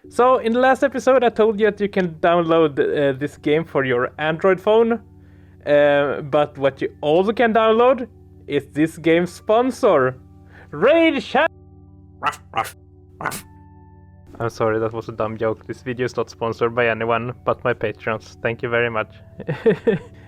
So in the last episode I told you that you can download this game for your Android phone. But what you also can download is this game's sponsor, Raid Shadow. I'm sorry, that was a dumb joke. This video is not sponsored by anyone but my patrons. Thank you very much.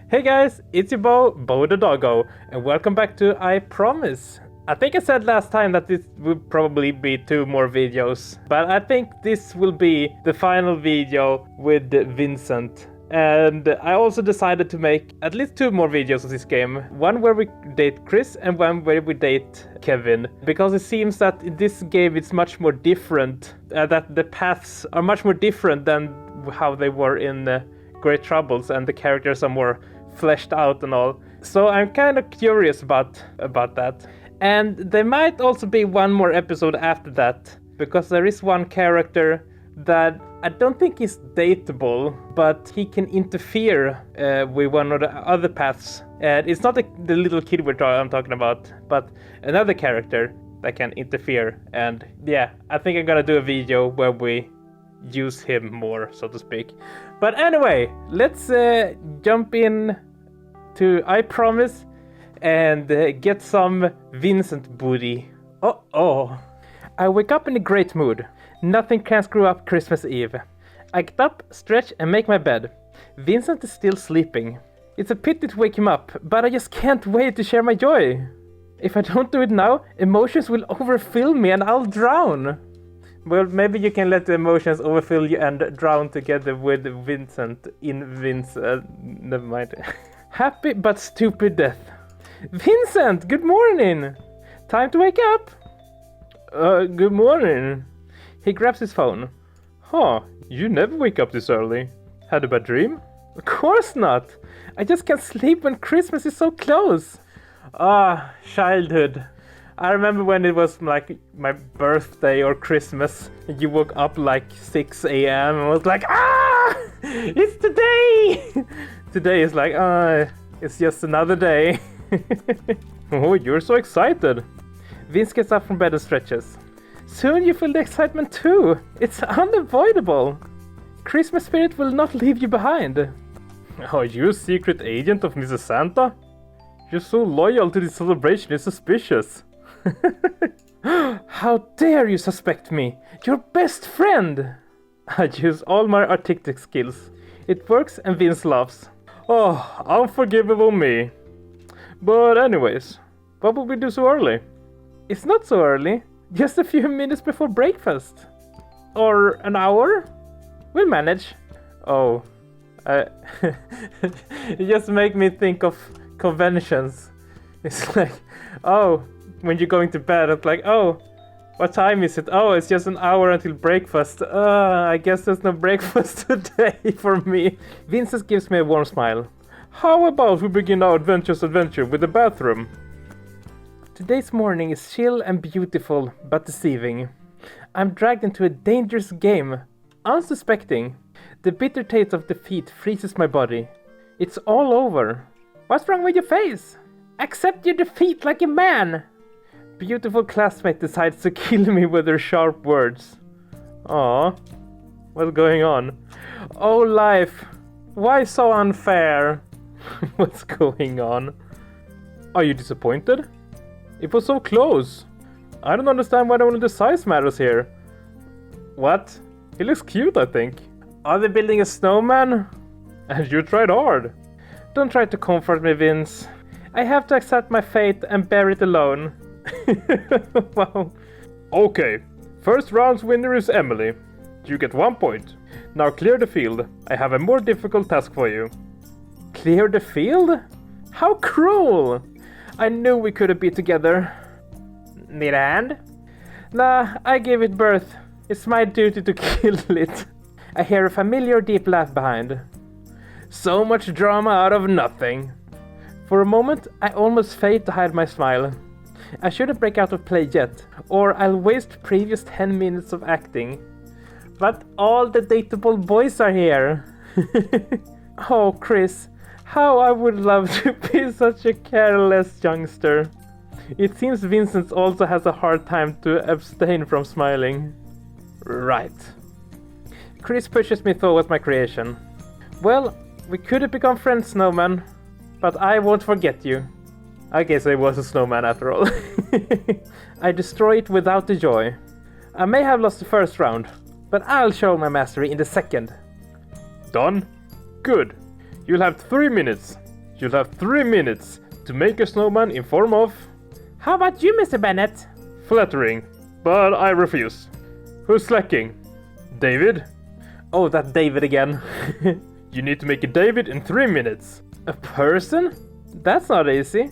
Hey guys, it's your Bo the Doggo, and welcome back to I Promise. I think I said last time that this would probably be 2 more videos, but I think this will be the final video with Vincent. And I also decided to make at least 2 more videos of this game. One where we date Chris and one where we date Kevin. Because it seems that in this game it's much more different. That the paths are much more different than how they were in Great Troubles, and the characters are more fleshed out and all. So I'm kind of curious about that. And there might also be one more episode after that. Because there is one character that I don't think is dateable, but he can interfere with one of the other paths. And it's not the little kid I'm talking about, but another character that can interfere. And yeah, I think I'm gonna do a video where we use him more, so to speak. But anyway, let's jump in to I Promise and get some Vincent booty. Oh. I wake up in a great mood. Nothing can screw up Christmas Eve. I get up, stretch and make my bed. Vincent is still sleeping. It's a pity to wake him up, but I just can't wait to share my joy. If I don't do it now, emotions will overfill me and I'll drown. Well, maybe you can let the emotions overfill you and drown together with Vincent in never mind. Happy but stupid death. Vincent, good morning! Time to wake up! Good morning. He grabs his phone. Huh, you never wake up this early. Had a bad dream? Of course not. I just can't sleep when Christmas is so close. Childhood. I remember when it was like my birthday or Christmas, and you woke up like 6 a.m. and was like, it's today! Today is like, it's just another day. Oh, you're so excited. Vince gets up from bed and stretches. Soon you feel the excitement too. It's unavoidable. Christmas spirit will not leave you behind. Are you a secret agent of Mrs. Santa? You're so loyal to this celebration, it's suspicious. How dare you suspect me? Your best friend! I use all my artistic skills. It works and Vince laughs. Oh, unforgivable me. But anyways, what would we do so early? It's not so early. Just a few minutes before breakfast. Or an hour? We'll manage. Oh. You just make me think of conventions. It's like, oh, when you're going to bed, it's like, oh, what time is it? Oh, it's just an hour until breakfast. I guess there's no breakfast today for me. Vincent gives me a warm smile. How about we begin our adventure with the bathroom? Today's morning is chill and beautiful, but deceiving. I'm dragged into a dangerous game, unsuspecting. The bitter taste of defeat freezes my body. It's all over. What's wrong with your face? Accept your defeat like a man! Beautiful classmate decides to kill me with her sharp words. Aww, what's going on? Oh life, why so unfair? What's going on? Are you disappointed? It was so close. I don't understand why only the size matters here. What? He looks cute, I think. Are they building a snowman? And you tried hard. Don't try to comfort me, Vince. I have to accept my fate and bear it alone. Wow. Okay, first round's winner is Emily. You get 1 point. Now clear the field. I have a more difficult task for you. Clear the field? How cruel! I knew we couldn't be together. Need a hand? Nah, I gave it birth. It's my duty to kill it. I hear a familiar deep laugh behind. So much drama out of nothing. For a moment, I almost failed to hide my smile. I shouldn't break out of play yet, or I'll waste previous 10 minutes of acting. But all the dateable boys are here. Oh, Chris, how I would love to be such a careless youngster. It seems Vincent also has a hard time to abstain from smiling. Right. Chris pushes me towards my creation. Well, we could have become friends, Snowman, but I won't forget you. I guess I was a snowman after all. I destroy it without the joy. I may have lost the first round, but I'll show my mastery in the second. Done? Good. You'll have 3 minutes. You'll have 3 minutes to make a snowman in form of... How about you, Mr. Bennett? Flattering, but I refuse. Who's slacking? David? Oh, that David again. You need to make a David in 3 minutes. A person? That's not easy.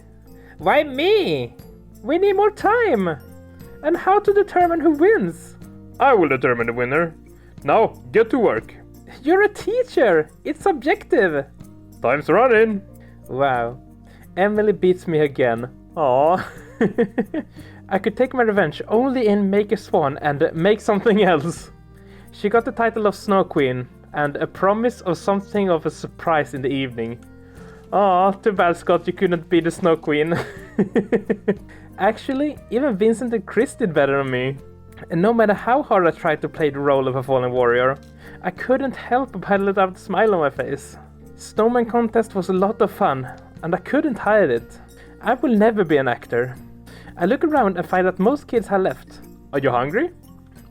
Why me? We need more time. And how to determine who wins? I will determine the winner. Now, get to work. You're a teacher. It's subjective. Time's running. Wow. Emily beats me again. Aww. I could take my revenge only in Make a Swan and Make Something Else. She got the title of Snow Queen and a promise of something of a surprise in the evening. Aw, too bad, Scott, you couldn't be the Snow Queen. Actually, even Vincent and Chris did better than me. And no matter how hard I tried to play the role of a fallen warrior, I couldn't help but let out a smile on my face. Snowman contest was a lot of fun, and I couldn't hide it. I will never be an actor. I look around and find that most kids have left. Are you hungry?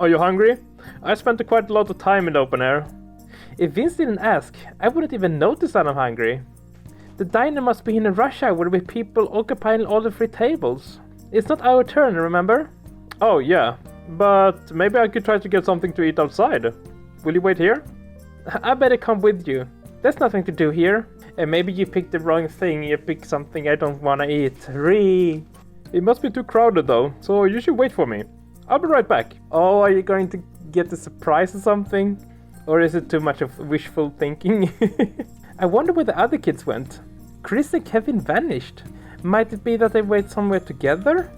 Are you hungry? I spent quite a lot of time in the open air. If Vince didn't ask, I wouldn't even notice that I'm hungry. The diner must be in a rush hour with people occupying all the 3 tables. It's not our turn, remember? Oh yeah, but maybe I could try to get something to eat outside. Will you wait here? I better come with you. There's nothing to do here. And maybe you picked the wrong thing, you picked something I don't wanna eat. It must be too crowded though, so you should wait for me. I'll be right back. Oh, are you going to get a surprise or something? Or is it too much of wishful thinking? I wonder where the other kids went. Chris and Kevin vanished. Might it be that they went somewhere together?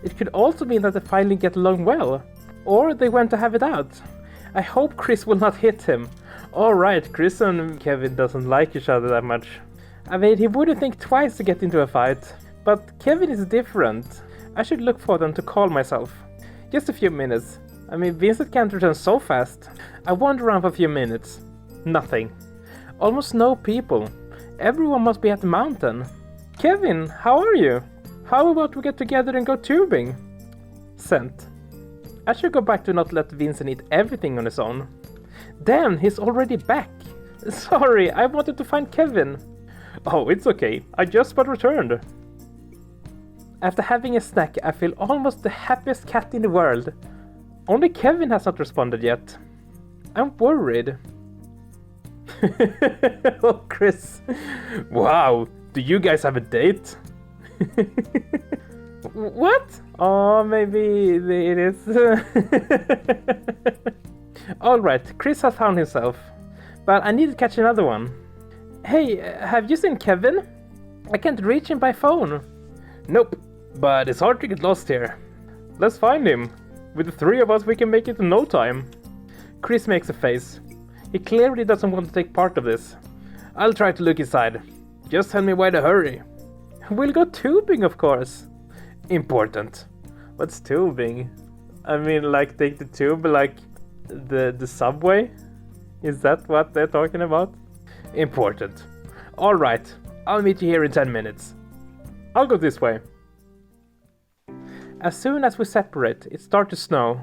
It could also mean that they finally get along well. Or they went to have it out. I hope Chris will not hit him. Alright, Chris and Kevin doesn't like each other that much. I mean, he wouldn't think twice to get into a fight. But Kevin is different. I should look for them to call myself. Just a few minutes. I mean, Vincent can't return so fast. I wander around for a few minutes. Nothing. Almost no people. Everyone must be at the mountain. Kevin, how are you? How about we get together and go tubing? Sent. I should go back to not let Vincent eat everything on his own. Damn, he's already back. Sorry, I wanted to find Kevin. Oh, it's okay. I just but returned. After having a snack, I feel almost the happiest cat in the world. Only Kevin has not responded yet. I'm worried. Oh, Chris. Wow, do you guys have a date? What? Oh, maybe it is. Alright, Chris has found himself. But I need to catch another one. Hey, have you seen Kevin? I can't reach him by phone. Nope, but it's hard to get lost here. Let's find him. With the 3 of us, we can make it in no time. Chris makes a face. He clearly doesn't want to take part of this. I'll try to look inside. Just tell me why to hurry. We'll go tubing, of course. Important. What's tubing? I mean, like take the tube, like the subway? Is that what they're talking about? Important. Alright, I'll meet you here in 10 minutes. I'll go this way. As soon as we separate, it starts to snow.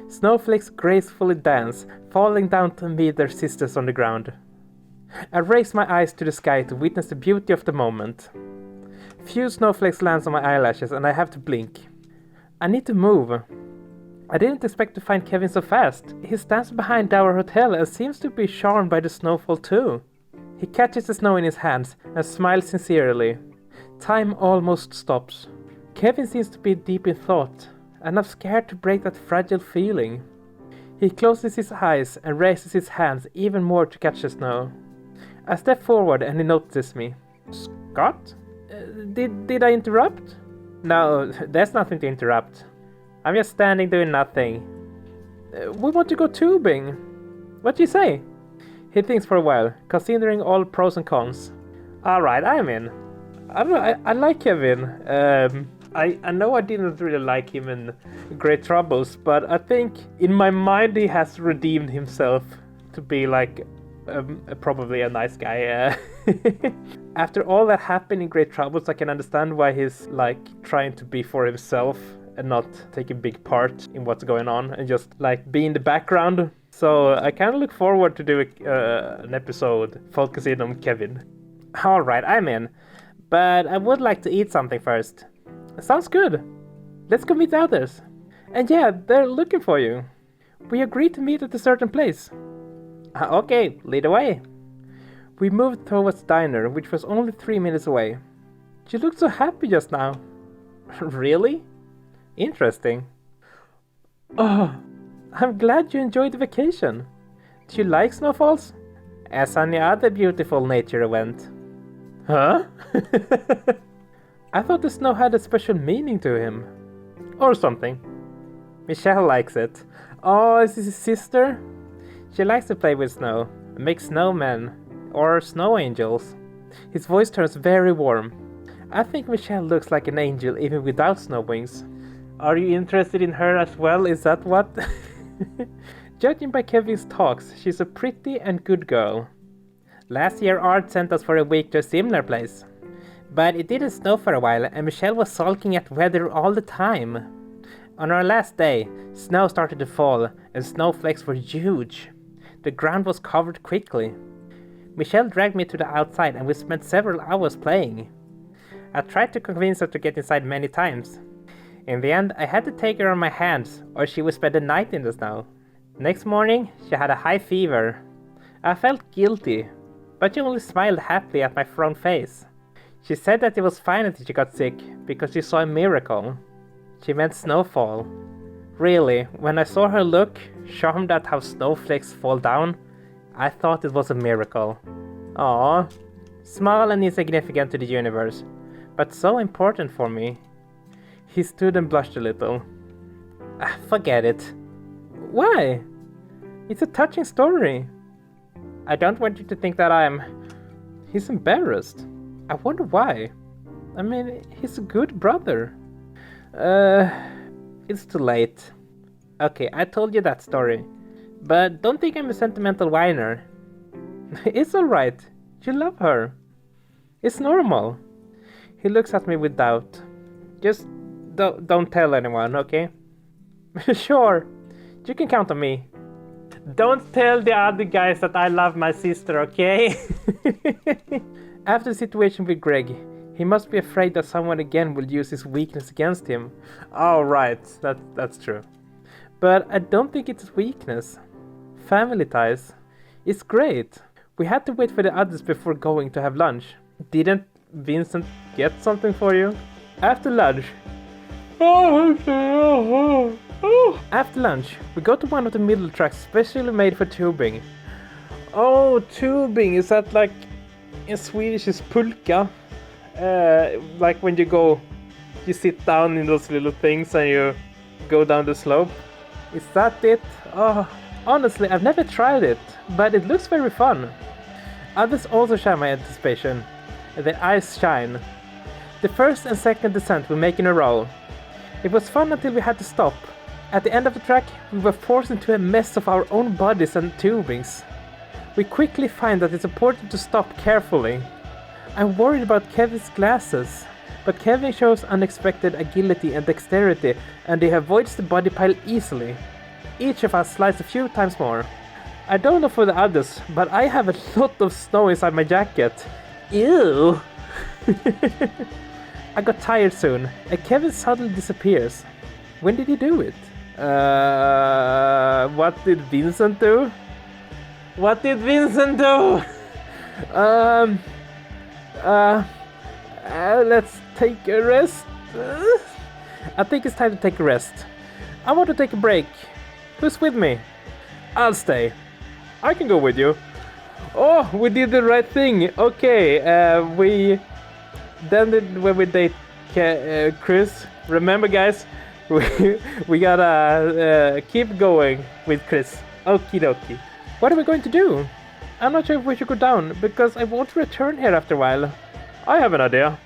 Snowflakes gracefully dance, falling down to meet their sisters on the ground. I raise my eyes to the sky to witness the beauty of the moment. Few snowflakes land on my eyelashes and I have to blink. I need to move. I didn't expect to find Kevin so fast. He stands behind our hotel and seems to be charmed by the snowfall too. He catches the snow in his hands and smiles sincerely. Time almost stops. Kevin seems to be deep in thought, and I'm scared to break that fragile feeling. He closes his eyes and raises his hands even more to catch the snow. I step forward and he notices me. Scott? Did I interrupt? No, there's nothing to interrupt. I'm just standing doing nothing. We want to go tubing. What do you say? He thinks for a while, considering all pros and cons. Alright, I'm in. I don't know, I like Kevin. I know I didn't really like him in Great Troubles, but I think in my mind he has redeemed himself to be like probably a nice guy. After all that happened in Great Troubles, I can understand why he's like trying to be for himself and not take a big part in what's going on and just like be in the background. So I kind of look forward to doing an episode focusing on Kevin. Alright, I'm in. But I would like to eat something first. Sounds good. Let's go meet the others. And yeah, they're looking for you. We agreed to meet at a certain place. Okay, lead the way. We moved towards the diner, which was only 3 minutes away. You looked so happy just now. Really? Interesting. Oh, I'm glad you enjoyed the vacation. Do you like snowfalls? As any other beautiful nature event. Huh? I thought the snow had a special meaning to him. Or something. Michelle likes it. Oh, is this his sister? She likes to play with snow, make snowmen, or snow angels. His voice turns very warm. I think Michelle looks like an angel even without snow wings. Are you interested in her as well? Is that what? Judging by Kevin's talks, she's a pretty and good girl. Last year Art sent us for a week to a similar place. But it didn't snow for a while and Michelle was sulking at weather all the time. On our last day, snow started to fall and snowflakes were huge. The ground was covered quickly. Michelle dragged me to the outside and we spent several hours playing. I tried to convince her to get inside many times. In the end, I had to take her on my hands or she would spend the night in the snow. Next morning, she had a high fever. I felt guilty, but she only smiled happily at my frown face. She said that it was fine until she got sick, because she saw a miracle. She meant snowfall. Really, when I saw her look, charmed at how snowflakes fall down, I thought it was a miracle. Aww. Small and insignificant to the universe, but so important for me. He stood and blushed a little. Forget it. Why? It's a touching story. I don't want you to think that He's embarrassed. I wonder why. I mean, he's a good brother. It's too late. Okay, I told you that story. But don't think I'm a sentimental whiner. It's alright. You love her. It's normal. He looks at me with doubt. Just don't tell anyone, okay? Sure. You can count on me. Don't tell the other guys that I love my sister, okay? After the situation with Greg, he must be afraid that someone again will use his weakness against him. Oh, right. That's true. But I don't think it's weakness. Family ties. It's great. We had to wait for the others before going to have lunch. Didn't Vincent get something for you? After lunch. After lunch, we go to one of the middle tracks specially made for tubing. Oh, tubing, is that like in Swedish is pulka? Like when you sit down in those little things and you go down the slope? Is that it? Oh, honestly, I've never tried it, but it looks very fun. Others also share my anticipation. Their eyes shine. The first and second descent we make in a row. It was fun until we had to stop. At the end of the track, we were forced into a mess of our own bodies and tubings. We quickly find that it's important to stop carefully. I'm worried about Kevin's glasses, but Kevin shows unexpected agility and dexterity, and he avoids the body pile easily. Each of us slides a few times more. I don't know for the others, but I have a lot of snow inside my jacket. Ew! I got tired soon, and Kevin suddenly disappears. When did he do it? What did Vincent do? What did Vincent do? Let's take a rest. I think it's time to take a rest. I want to take a break. Who's with me? I'll stay. I can go with you. Oh, we did the right thing. Okay, when we date Chris. Remember, guys, we gotta keep going with Chris. Okie dokie. What are we going to do? I'm not sure if we should go down, because I won't return here after a while. I have an idea.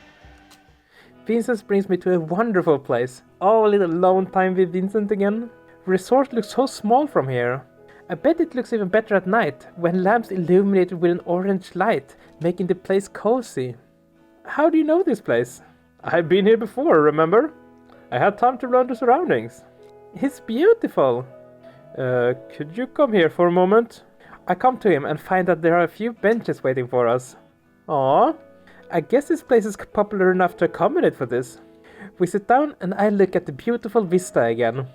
Vincent's brings me to a wonderful place. Oh, a little alone time with Vincent again. Resort looks so small from here. I bet it looks even better at night, when lamps illuminated with an orange light, making the place cozy. How do you know this place? I've been here before, remember? I had time to learn the surroundings. It's beautiful. Could you come here for a moment? I come to him and find that there are a few benches waiting for us. Aww. I guess this place is popular enough to accommodate for this. We sit down and I look at the beautiful vista again.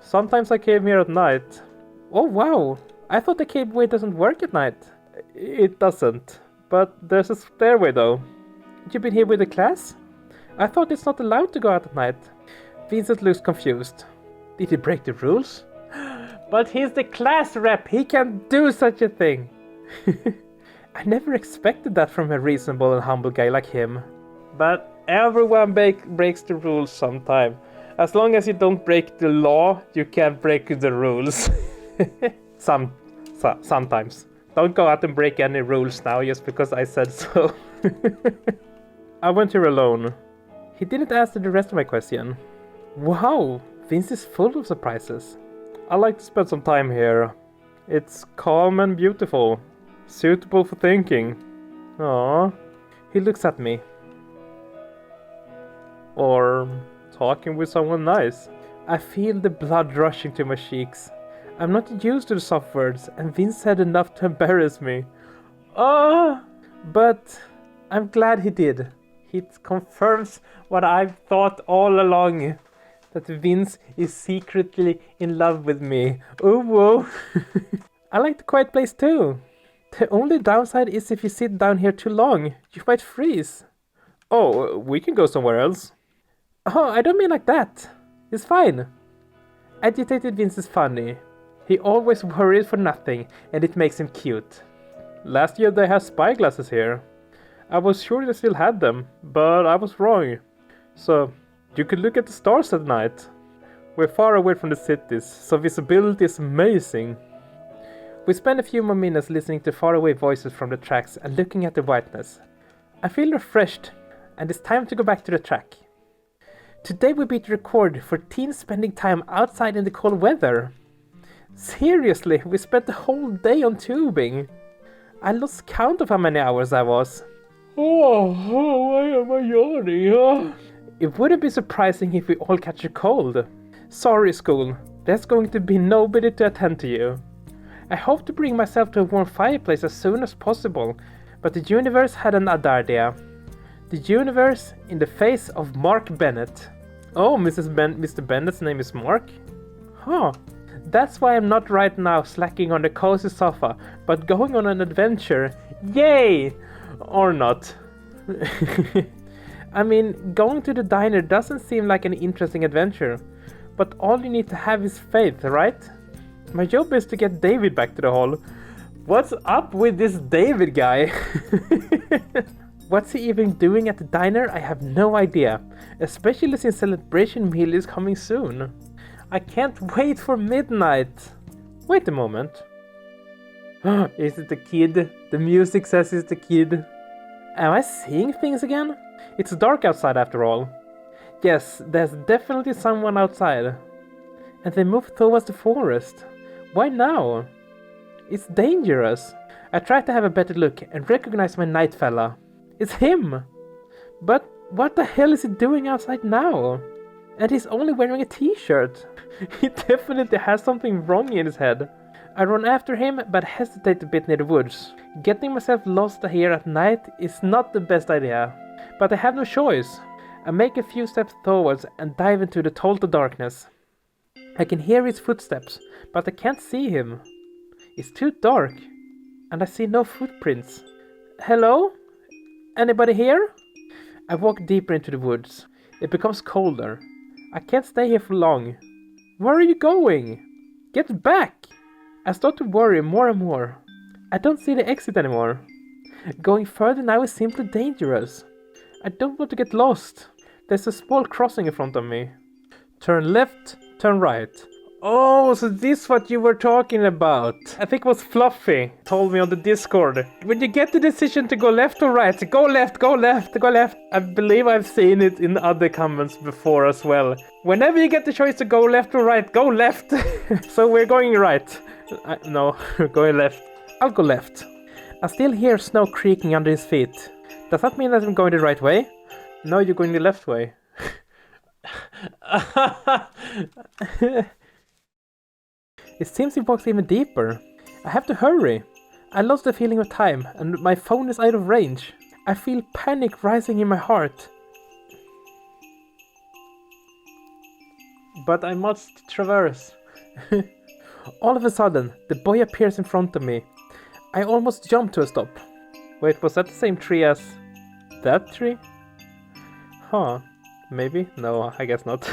Sometimes I came here at night. Oh wow, I thought the cabeway doesn't work at night. It doesn't, but there's a stairway though. You been here with the class? I thought it's not allowed to go out at night. Vincent looks confused. Did he break the rules? But he's the class rep, he can't do such a thing. I never expected that from a reasonable and humble guy like him. But everyone breaks the rules sometime. As long as you don't break the law, you can't break the rules. Sometimes. Don't go out and break any rules now just because I said so. I went here alone. He didn't answer the rest of my question. Wow, Vince is full of surprises. I like to spend some time here. It's calm and beautiful. Suitable for thinking. Aww. He looks at me. Or talking with someone nice. I feel the blood rushing to my cheeks. I'm not used to the soft words, and Vince said enough to embarrass me. But I'm glad he did. It confirms what I've thought all along. That Vince is secretly in love with me. Oh, whoa. I like the quiet place too. The only downside is if you sit down here too long, you might freeze. Oh, we can go somewhere else. Oh, I don't mean like that. It's fine. Agitated Vince is funny. He always worries for nothing, and it makes him cute. Last year they had spyglasses here. I was sure they still had them, but I was wrong. So, you could look at the stars at night. We're far away from the cities, so visibility is amazing. We spend a few more minutes listening to faraway voices from the tracks and looking at the whiteness. I feel refreshed, and it's time to go back to the track. Today we beat the record for teens spending time outside in the cold weather. Seriously, we spent the whole day on tubing. I lost count of how many hours I was. Why am I yawning? It wouldn't be surprising if we all catch a cold. Sorry, school. There's going to be nobody to attend to you. I hope to bring myself to a warm fireplace as soon as possible, but the universe had an idea. The universe in the face of Mark Bennett. Oh, Mr. Bennett's name is Mark? Huh. That's why I'm not right now slacking on the cozy sofa, but going on an adventure. Yay! Or not. I mean, going to the diner doesn't seem like an interesting adventure, but all you need to have is faith, right? My job is to get David back to the hall. What's up with this David guy? What's he even doing at the diner? I have no idea, especially since celebration meal is coming soon. I can't wait for midnight. Wait a moment. Is it the kid? The music says it's the kid. Am I seeing things again? It's dark outside after all. Yes, there's definitely someone outside. And they move towards the forest. Why now? It's dangerous. I try to have a better look and recognize my night fella. It's him! But what the hell is he doing outside now? And he's only wearing a t-shirt. He definitely has something wrong in his head. I run after him, but hesitate a bit near the woods. Getting myself lost here at night is not the best idea. But I have no choice. I make a few steps towards and dive into the total darkness. I can hear his footsteps, but I can't see him. It's too dark, and I see no footprints. Hello? Anybody here? I walk deeper into the woods. It becomes colder. I can't stay here for long. Where are you going? Get back! I start to worry more and more. I don't see the exit anymore. Going further now is simply dangerous. I don't want to get lost. There's a small crossing in front of me. Turn left, turn right. Oh, so this is what you were talking about. I think it was Fluffy told me on the Discord. When you get the decision to go left or right, go left, go left, go left. I believe I've seen it in other comments before as well. Whenever you get the choice to go left or right, go left. So we're going right. No, going left. I'll go left. I still hear snow creaking under his feet. Does that mean that I'm going the right way? No, you're going the left way. It seems he walks even deeper. I have to hurry. I lost the feeling of time, and my phone is out of range. I feel panic rising in my heart. But I must traverse. All of a sudden, the boy appears in front of me. I almost jump to a stop. Wait, was that the same tree as that tree? Huh, maybe? No, I guess not.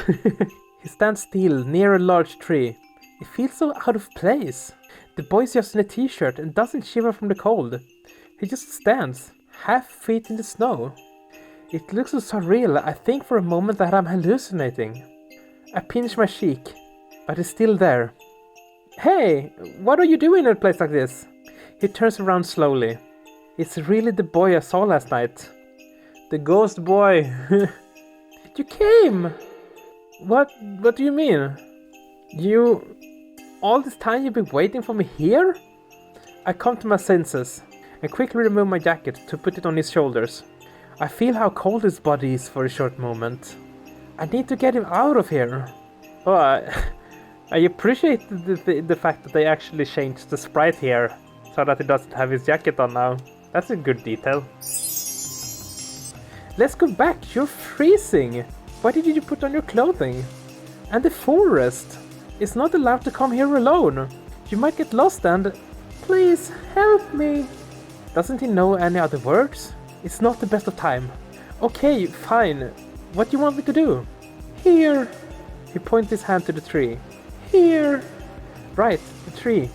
He stands still near a large tree. It feels so out of place. The boy's just in a t-shirt and doesn't shiver from the cold. He just stands, half feet in the snow. It looks so surreal, I think for a moment that I'm hallucinating. I pinch my cheek, but he's still there. Hey, what are you doing in a place like this? He turns around slowly. It's really the boy I saw last night. The ghost boy. You came! What do you mean? All this time you've been waiting for me here? I come to my senses and quickly remove my jacket to put it on his shoulders. I feel how cold his body is for a short moment. I need to get him out of here. Oh, I appreciate the fact that they actually changed the sprite here so that he doesn't have his jacket on now. That's a good detail. Let's go back, you're freezing. Why did you put on your clothing? And the forest is not allowed to come here alone. You might get lost and... Please, help me. Doesn't he know any other words? It's not the best of time. Okay, fine. What do you want me to do? Here. He points his hand to the tree. Here. Right, the tree.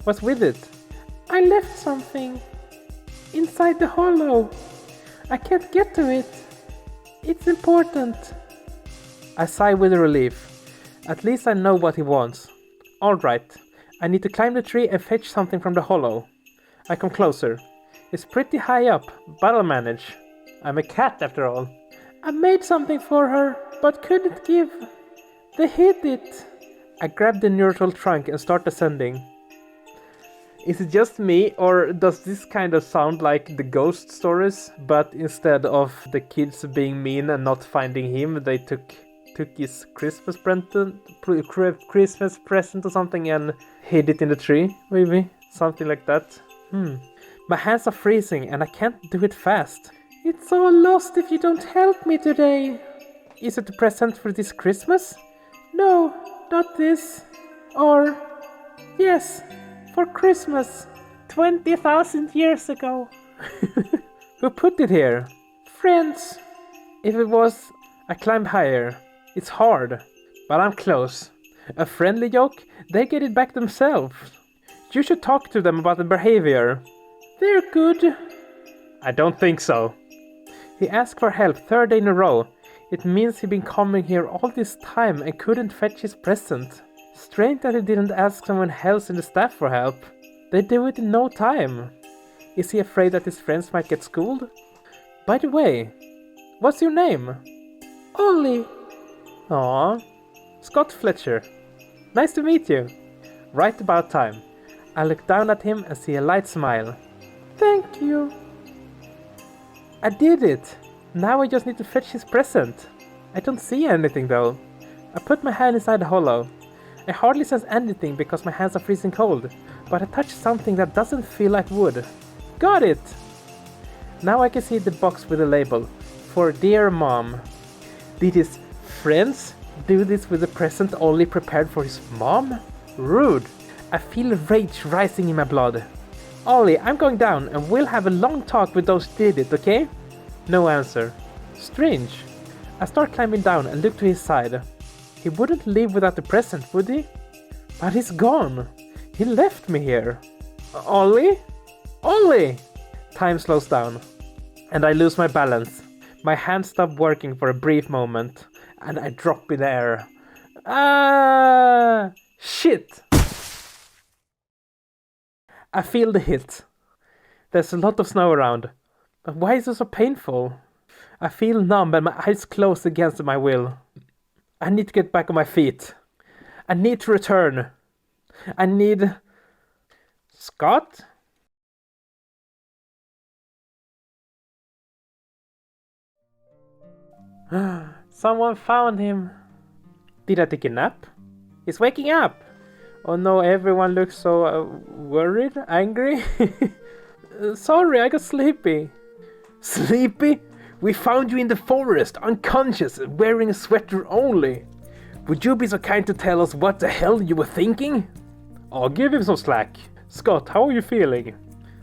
What's with it? I left something. Inside the hollow. I can't get to it. It's important. I sigh with relief. At least I know what he wants. Alright, I need to climb the tree and fetch something from the hollow. I come closer. It's pretty high up, but I'll manage. I'm a cat after all. I made something for her, but couldn't give. They hid it. I grab the neutral trunk and start ascending. Is it just me, or does this kind of sound like the ghost stories, but instead of the kids being mean and not finding him, they took his Christmas present or something and hid it in the tree, maybe? Something like that. My hands are freezing and I can't do it fast. It's all lost if you don't help me today. Is it a present for this Christmas? No, not this. Or, yes, for Christmas. 20,000 years ago. Who put it here? Friends. If it was, I climb higher. It's hard, but I'm close. A friendly joke? They get it back themselves. You should talk to them about the behavior. They're good. I don't think so. He asked for help 3rd day in a row. It means he'd been coming here all this time and couldn't fetch his present. Strange that he didn't ask someone else in the staff for help. They do it in no time. Is he afraid that his friends might get schooled? By the way, what's your name? Ollie. Aww. Scott Fletcher. Nice to meet you. Right about time. I look down at him and see a light smile. Thank you. I did it. Now I just need to fetch his present. I don't see anything though. I put my hand inside the hollow. I hardly sense anything because my hands are freezing cold, but I touch something that doesn't feel like wood. Got it! Now I can see the box with a label. For Dear Mom. Did his friends do this with a present only prepared for his mom? Rude. I feel rage rising in my blood. Ollie, I'm going down and we'll have a long talk with those who did it, okay? No answer. Strange. I start climbing down and look to his side. He wouldn't leave without the present, would he? But he's gone. He left me here. Ollie? Ollie! Time slows down, and I lose my balance. My hands stop working for a brief moment, and I drop in the air. Ah! Shit! I feel the hit. There's a lot of snow around. But why is it so painful? I feel numb and my eyes close against my will. I need to get back on my feet. I need to return. I need... Scott? Someone found him. Did I take a nap? He's waking up. Oh no, everyone looks so worried, angry. Sorry, I got sleepy. Sleepy? We found you in the forest, unconscious, wearing a sweater only. Would you be so kind to tell us what the hell you were thinking? I'll give him some slack. Scott, how are you feeling?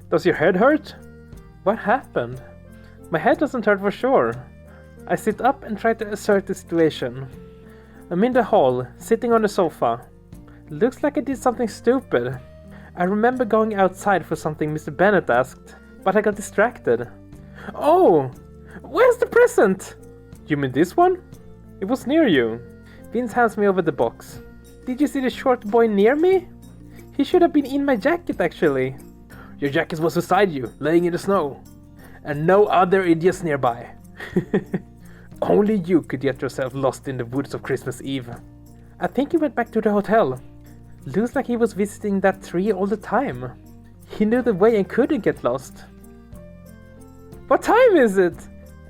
Does your head hurt? What happened? My head doesn't hurt for sure. I sit up and try to assert the situation. I'm in the hall, sitting on the sofa. Looks like I did something stupid. I remember going outside for something Mr. Bennett asked, but I got distracted. Oh! Where's the present? You mean this one? It was near you. Vince hands me over the box. Did you see the short boy near me? He should have been in my jacket actually. Your jacket was beside you, laying in the snow. And no other idiots nearby. Only you could get yourself lost in the woods of Christmas Eve. I think he went back to the hotel. Looks like he was visiting that tree all the time. He knew the way and couldn't get lost. What time is it?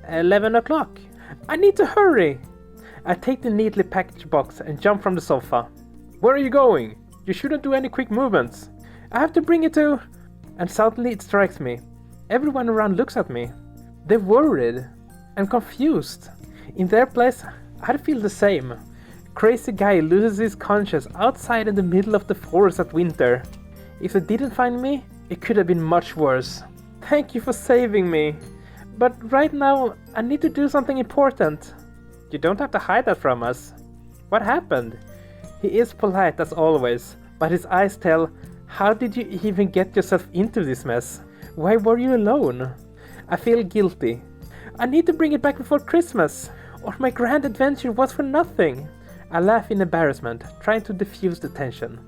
11 o'clock. I need to hurry. I take the neatly packaged box and jump from the sofa. Where are you going? You shouldn't do any quick movements. I have to bring it to... And suddenly it strikes me. Everyone around looks at me. They're worried and confused. In their place, I'd feel the same. Crazy guy loses his conscience outside in the middle of the forest at winter. If they didn't find me, it could have been much worse. Thank you for saving me. But right now, I need to do something important. You don't have to hide that from us. What happened? He is polite as always, but his eyes tell, how did you even get yourself into this mess? Why were you alone? I feel guilty. I need to bring it back before Christmas, or my grand adventure was for nothing. I laugh in embarrassment, trying to diffuse the tension.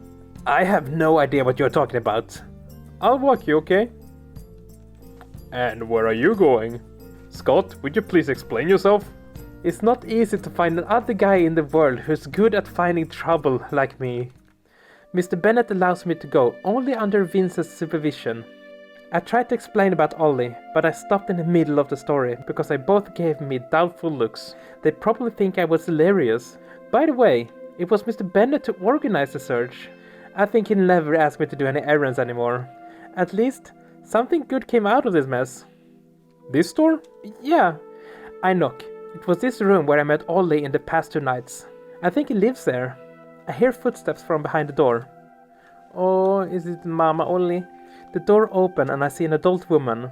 I have no idea what you're talking about. I'll walk you, okay? And where are you going? Scott, would you please explain yourself? It's not easy to find another guy in the world who's good at finding trouble like me. Mr. Bennett allows me to go, only under Vincent's supervision. I tried to explain about Ollie, but I stopped in the middle of the story because they both gave me doubtful looks. They probably think I was hilarious. By the way, it was Mr. Bennett who organized the search. I think he'll never ask me to do any errands anymore. At least, something good came out of this mess. This door? Yeah. I knock. It was this room where I met Ollie in the past 2 nights. I think he lives there. I hear footsteps from behind the door. Oh, is it Mama Ollie? The door opens and I see an adult woman.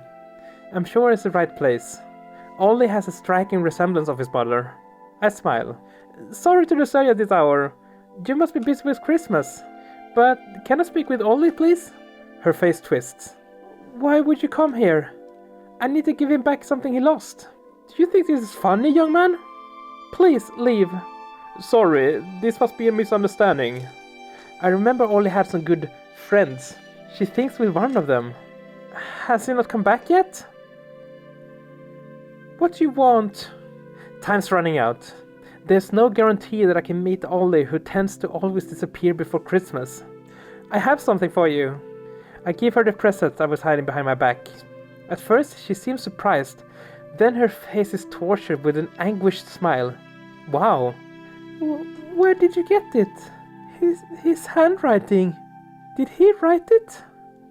I'm sure it's the right place. Ollie has a striking resemblance of his mother. I smile. Sorry to disturb you at this hour. You must be busy with Christmas. But can I speak with Ollie, please? Her face twists. Why would you come here? I need to give him back something he lost. Do you think this is funny, young man? Please, leave. Sorry, this must be a misunderstanding. I remember Ollie had some good friends. She thinks we're one of them. Has he not come back yet? What do you want? Time's running out. There's no guarantee that I can meet Ollie, who tends to always disappear before Christmas. I have something for you. I give her the present I was hiding behind my back. At first, she seems surprised. Then her face is tortured with an anguished smile. Wow. Where did you get it? His handwriting. Did he write it?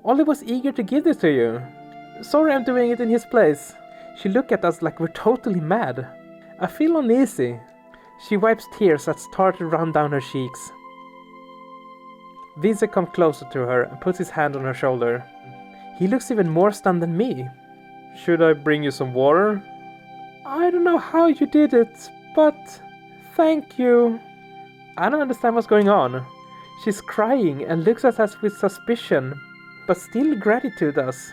Ollie was eager to give this to you. Sorry, I'm doing it in his place. She looked at us like we're totally mad. I feel uneasy. She wipes tears that start to run down her cheeks. Vincent comes closer to her and puts his hand on her shoulder. He looks even more stunned than me. Should I bring you some water? I don't know how you did it, but thank you. I don't understand what's going on. She's crying and looks at us with suspicion, but still gratitude us.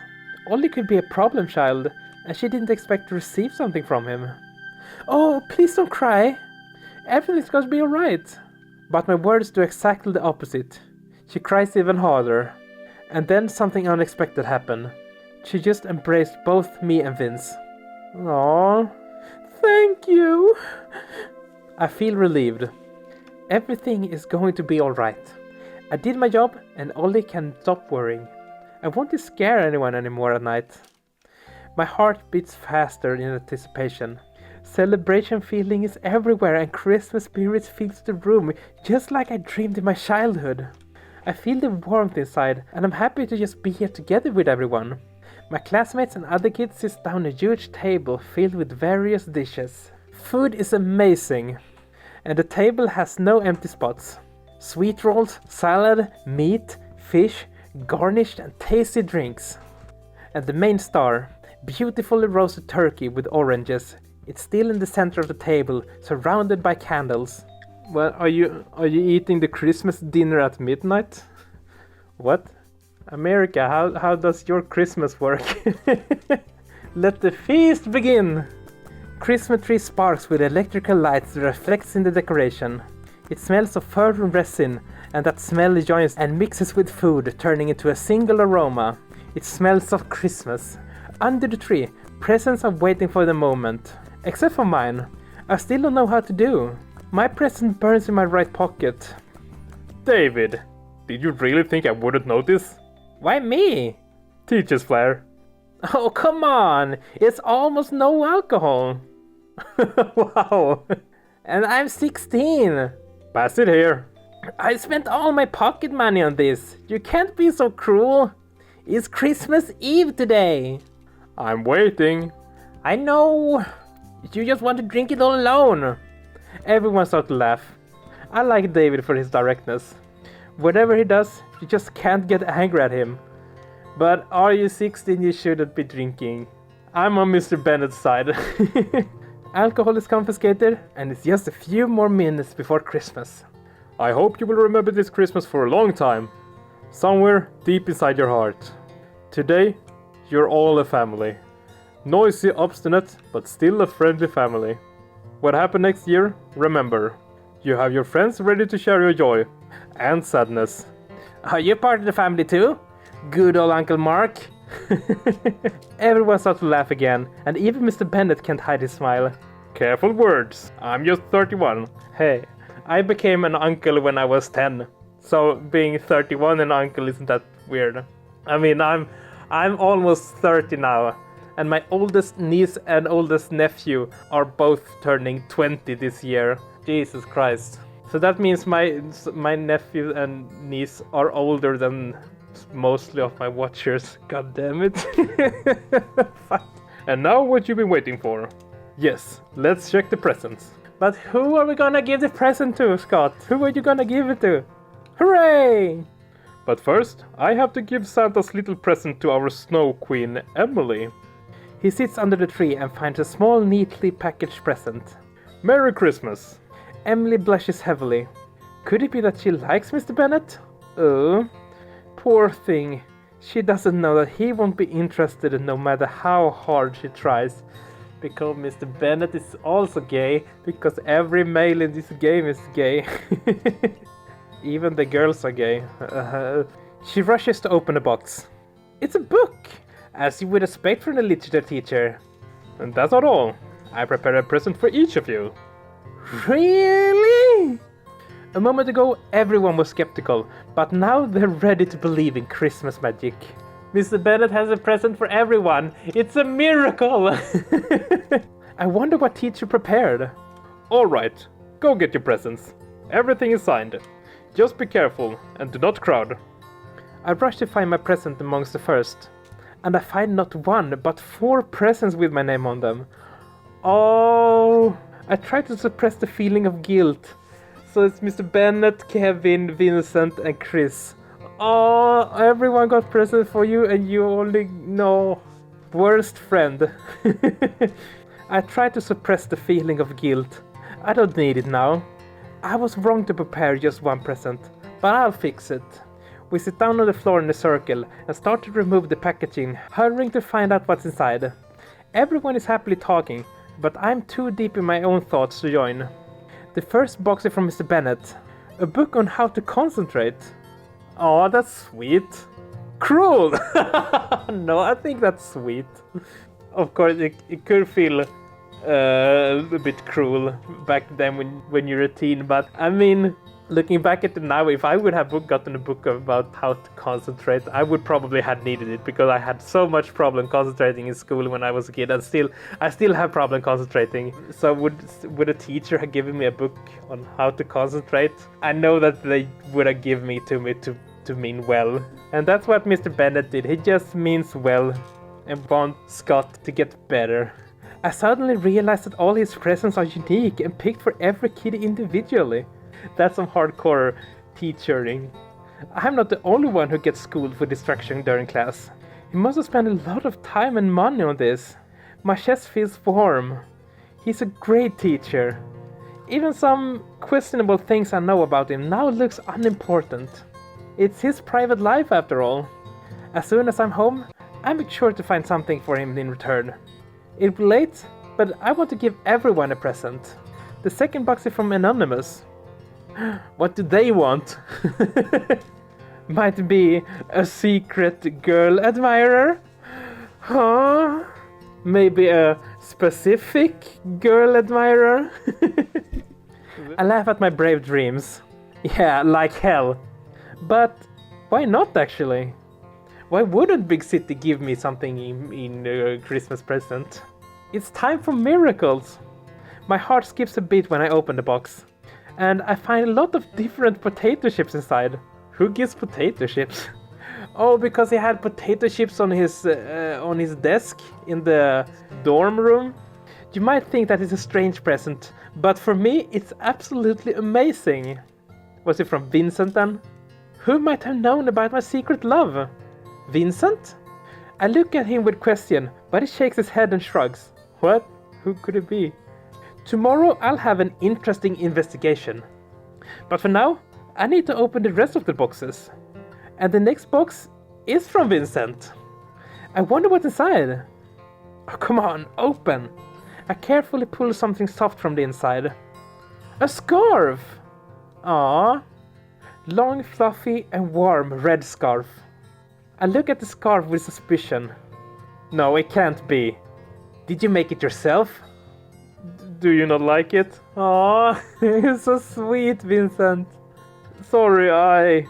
Ollie could be a problem child, and she didn't expect to receive something from him. Oh, please don't cry. Everything's going to be alright. But my words do exactly the opposite. She cries even harder. And then something unexpected happened. She just embraced both me and Vince. Aww. Thank you. I feel relieved. Everything is going to be alright. I did my job and Ollie can stop worrying. I won't scare anyone anymore at night. My heart beats faster in anticipation. Celebration feeling is everywhere and Christmas spirit fills the room just like I dreamed in my childhood. I feel the warmth inside and I'm happy to just be here together with everyone. My classmates and other kids sit down at a huge table filled with various dishes. Food is amazing and the table has no empty spots. Sweet rolls, salad, meat, fish, garnished and tasty drinks. And the main star, beautifully roasted turkey with oranges. It's still in the center of the table, surrounded by candles. Well, are you eating the Christmas dinner at midnight? What? America, how does your Christmas work? Let the feast begin! Christmas tree sparks with electrical lights that reflects in the decoration. It smells of fur and resin, and that smell joins and mixes with food, turning into a single aroma. It smells of Christmas. Under the tree, presents are waiting for the moment. Except for mine. I still don't know how to do. My present burns in my right pocket. David, did you really think I wouldn't notice? Why me? Teacher's flair. Oh, come on! It's almost no alcohol. Wow. And I'm 16. Pass it here. I spent all my pocket money on this. You can't be so cruel. It's Christmas Eve today. I'm waiting. I know. You just want to drink it all alone. Everyone started to laugh. I like David for his directness. Whatever he does, you just can't get angry at him. But are you 16? You shouldn't be drinking. I'm on Mr. Bennett's side. Alcohol is confiscated, and it's just a few more minutes before Christmas. I hope you will remember this Christmas for a long time. Somewhere deep inside your heart. Today, you're all a family. Noisy, obstinate, but still a friendly family. What happened next year, remember. You have your friends ready to share your joy. And sadness. Are you part of the family too? Good old Uncle Mark. Everyone starts to laugh again, and even Mr. Bennett can't hide his smile. Careful words, I'm just 31. Hey, I became an uncle when I was 10. So being 31 an uncle isn't that weird. I mean, I'm almost 30 now. And my oldest niece and oldest nephew are both turning 20 this year. Jesus Christ. So that means my nephew and niece are older than mostly of my watchers. God damn it. Fuck. And now what you've been waiting for. Yes, let's check the presents. But who are we gonna give the present to, Scott? Who are you gonna give it to? Hooray! But first, I have to give Santa's little present to our snow queen, Emily. He sits under the tree and finds a small, neatly packaged present. Merry Christmas! Emily blushes heavily. Could it be that she likes Mr. Bennett? Oh, poor thing. She doesn't know that he won't be interested no matter how hard she tries. Because Mr. Bennett is also gay, because every male in this game is gay. Even the girls are gay. She rushes to open the box. It's a book! As you would expect from a literature teacher. And that's not all. I prepared a present for each of you. Really? A moment ago, everyone was skeptical, but now they're ready to believe in Christmas magic. Mr. Bennett has a present for everyone. It's a miracle! I wonder what teacher prepared. Alright, go get your presents. Everything is signed. Just be careful and do not crowd. I rush to find my present amongst the first. And I find not one, but 4 presents with my name on them. Oh, I try to suppress the feeling of guilt. So it's Mr. Bennett, Kevin, Vincent, and Chris. Oh, everyone got presents for you and you only know. Worst friend. I try to suppress the feeling of guilt. I don't need it now. I was wrong to prepare just one present, but I'll fix it. We sit down on the floor in a circle and start to remove the packaging, hurrying to find out what's inside. Everyone is happily talking, but I'm too deep in my own thoughts to join. The first box is from Mr. Bennett. A book on how to concentrate. Oh, that's sweet. Cruel! No, I think that's sweet. Of course, it could feel a bit cruel back then when you're a teen, but I mean, looking back at it now, if I would have gotten a book about how to concentrate, I would probably have needed it, because I had so much problem concentrating in school when I was a kid, and I still have problem concentrating. So would a teacher have given me a book on how to concentrate? I know that they would have given me to mean well. And that's what Mr. Bennett did. He just means well and wants Scott to get better. I suddenly realized that all his presents are unique and picked for every kid individually. That's some hardcore teachering. I'm not the only one who gets schooled for distraction during class. He must have spent a lot of time and money on this. My chest feels warm. He's a great teacher. Even some questionable things I know about him now looks unimportant. It's his private life after all. As soon as I'm home, I make sure to find something for him in return. It'll be late, but I want to give everyone a present. The second box is from Anonymous. What do they want? Might be a secret girl admirer? Huh? Maybe a specific girl admirer? I laugh at my brave dreams. Yeah, like hell. But why not actually? Why wouldn't Big City give me something in a Christmas present? It's time for miracles. My heart skips a beat when I open the box. And I find a lot of different potato chips inside. Who gives potato chips? Oh, because he had potato chips on his desk in the dorm room. You might think that is a strange present, but for me it's absolutely amazing. Was it from Vincent then? Who might have known about my secret love? Vincent? I look at him with question, but he shakes his head and shrugs. What? Who could it be? Tomorrow I'll have an interesting investigation. But for now, I need to open the rest of the boxes. And the next box is from Vincent. I wonder what's inside. Oh, come on, open. I carefully pull something soft from the inside. A scarf! Aww. Long, fluffy and warm red scarf. I look at the scarf with suspicion. No, it can't be. Did you make it yourself? Do you not like it? Aww, you're so sweet, Vincent. Sorry,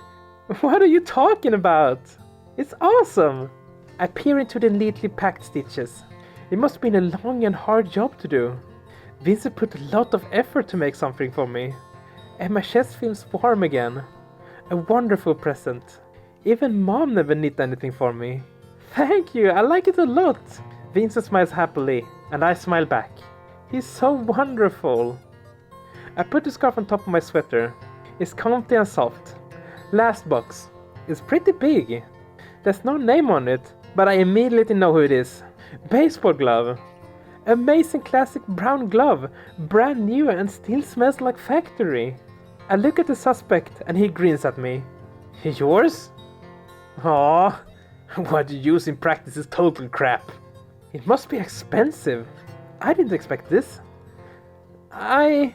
What are you talking about? It's awesome! I peer into the neatly packed stitches. It must have been a long and hard job to do. Vincent put a lot of effort to make something for me. And my chest feels warm again. A wonderful present. Even Mom never knit anything for me. Thank you, I like it a lot. Vincent smiles happily, and I smile back. He's so wonderful. I put the scarf on top of my sweater. It's comfy and soft. Last box. It's pretty big. There's no name on it, but I immediately know who it is. Baseball glove. Amazing classic brown glove. Brand new and still smells like factory. I look at the suspect and he grins at me. Yours? Aww. What you use in practice is total crap. It must be expensive. I didn't expect this. I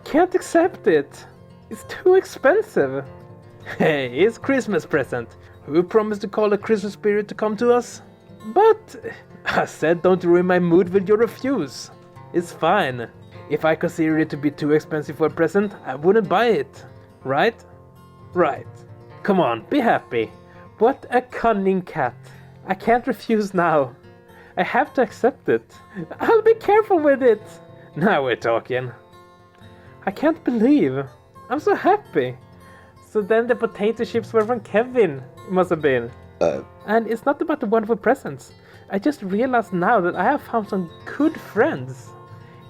can't accept it. It's too expensive. Hey, it's Christmas present. Who promised to call a Christmas spirit to come to us? But I said don't ruin my mood with your refuse. It's fine. If I consider it to be too expensive for a present, I wouldn't buy it. Right? Right. Come on, be happy. What a cunning cat. I can't refuse now. I have to accept it. I'll be careful with it. Now we're talking. I can't believe. I'm so happy. So then the potato chips were from Kevin. It must have been. And it's not about the wonderful presents. I just realized now that I have found some good friends.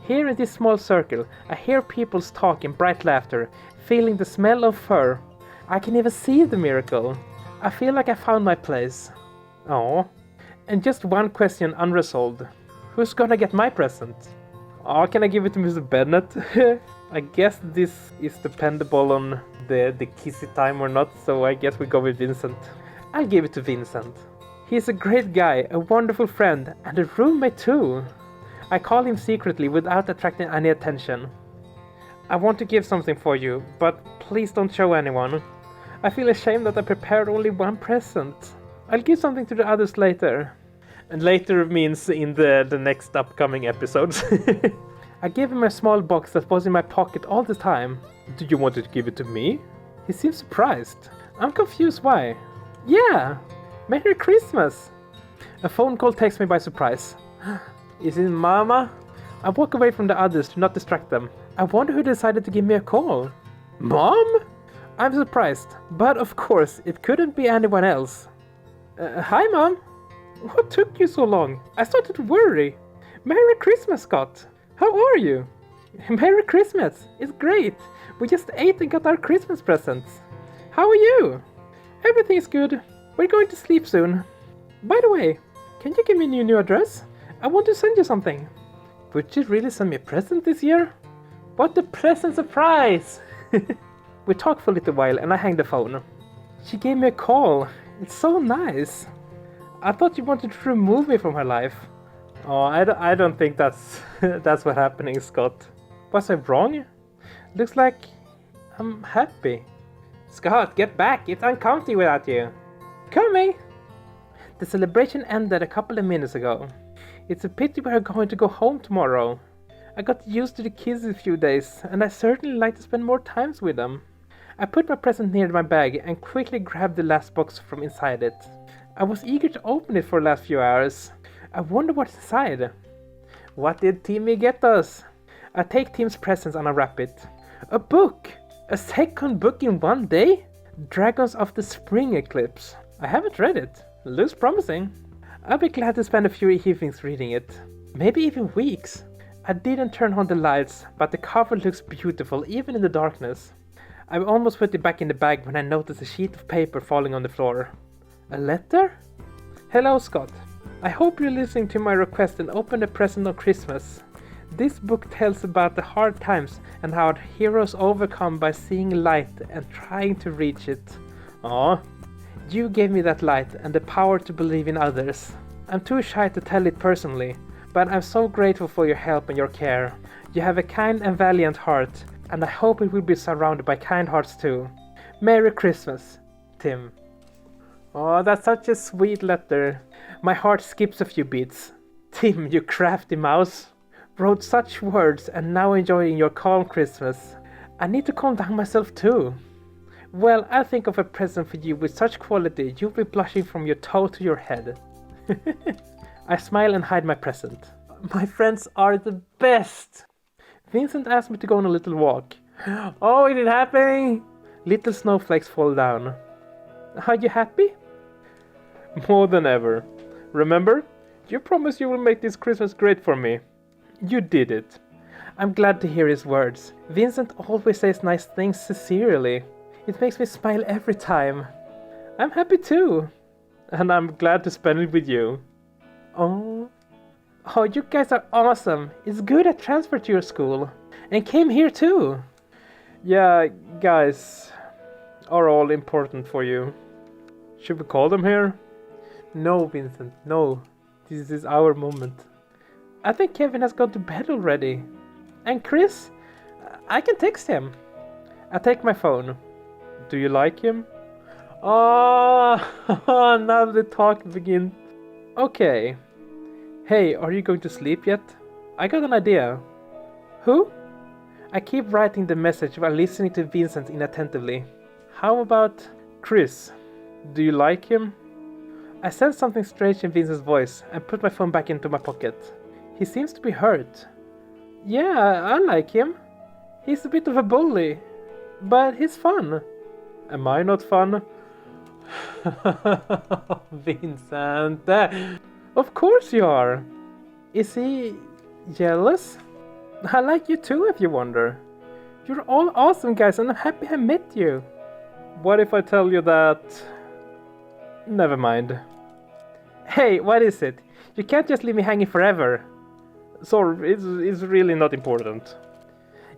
Here in this small circle, I hear people's talk in bright laughter, feeling the smell of fur. I can even see the miracle. I feel like I found my place. Oh. And just one question unresolved. Who's gonna get my present? Oh, can I give it to Mr. Bennett? I guess this is dependable on the kissy time or not, so I guess we go with Vincent. I'll give it to Vincent. He's a great guy, a wonderful friend, and a roommate too. I call him secretly without attracting any attention. I want to give something for you, but please don't show anyone. I feel ashamed that I prepared only one present. I'll give something to the others later. And later means in the next upcoming episodes. I gave him a small box that was in my pocket all the time. Do you want to give it to me? He seems surprised. I'm confused why. Yeah! Merry Christmas! A phone call takes me by surprise. Is it Mama? I walk away from the others to not distract them. I wonder who decided to give me a call. Mom? I'm surprised, but of course it couldn't be anyone else. Hi Mom! What took you so long? I started to worry. Merry Christmas, Scott! How are you? Merry Christmas! It's great! We just ate and got our Christmas presents. How are you? Everything is good. We're going to sleep soon. By the way, can you give me your new address? I want to send you something. Would you really send me a present this year? What a present surprise! We talk for a little while and I hang the phone. She gave me a call. It's so nice. I thought you wanted to remove me from her life. Oh, I don't think that's that's what's happening, Scott. Was I wrong? Looks like I'm happy. Scott, get back! It's uncomfy without you. Coming! The celebration ended a couple of minutes ago. It's a pity we are going to go home tomorrow. I got used to the kids a few days, and I certainly like to spend more times with them. I put my present near my bag and quickly grabbed the last box from inside it. I was eager to open it for the last few hours. I wonder what's inside. What did Timmy get us? I take Tim's presents and unwrap it. A book! A second book in one day? Dragons of the Spring Eclipse. I haven't read it. Looks promising. I'll be glad to spend a few evenings reading it. Maybe even weeks. I didn't turn on the lights, but the cover looks beautiful even in the darkness. I almost put it back in the bag when I noticed a sheet of paper falling on the floor. A letter? Hello, Scott. I hope you're listening to my request and open a present on Christmas. This book tells about the hard times and how heroes overcome by seeing light and trying to reach it. Aww. You gave me that light and the power to believe in others. I'm too shy to tell it personally, but I'm so grateful for your help and your care. You have a kind and valiant heart, and I hope it will be surrounded by kind hearts too. Merry Christmas, Tim. Oh, that's such a sweet letter. My heart skips a few beats. Tim, you crafty mouse. Wrote such words and now enjoying your calm Christmas. I need to calm down myself too. Well, I'll think of a present for you with such quality you'll be blushing from your toe to your head. I smile and hide my present. My friends are the best! Vincent asked me to go on a little walk. Oh, is it happening? Little snowflakes fall down. Are you happy? More than ever. Remember? You promised you will make this Christmas great for me. You did it. I'm glad to hear his words. Vincent always says nice things sincerely. It makes me smile every time. I'm happy too. And I'm glad to spend it with you. Oh, you guys are awesome. It's good I transferred to your school. And came here too. Yeah, guys are all important for you. Should we call them here? No, Vincent, no. This is our moment. I think Kevin has gone to bed already. And Chris? I can text him. I take my phone. Do you like him? Oh, now the talk begins. Okay. Hey, are you going to sleep yet? I got an idea. Who? I keep writing the message while listening to Vincent inattentively. How about Chris? Do you like him? I sense something strange in Vincent's voice and put my phone back into my pocket. He seems to be hurt. Yeah, I like him. He's a bit of a bully, but he's fun. Am I not fun? Vincent. Of course you are. Is he jealous? I like you too, if you wonder. You're all awesome guys and I'm happy I met you. What if I tell you that... Never mind. Hey, what is it? You can't just leave me hanging forever. Sorry, it's really not important.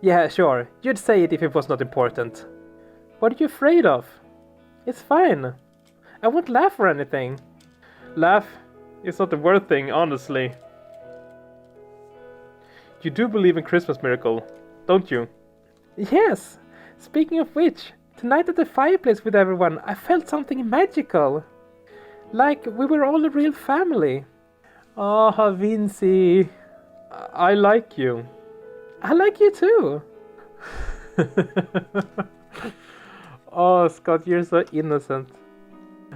Yeah, sure. You'd say it if it was not important. What are you afraid of? It's fine. I won't laugh or anything. Laugh? It's not the worst thing, honestly. You do believe in Christmas miracle, don't you? Yes, speaking of which, tonight at the fireplace with everyone, I felt something magical. Like we were all a real family. Oh, Vinci. I like you. I like you too. Oh, Scott, you're so innocent.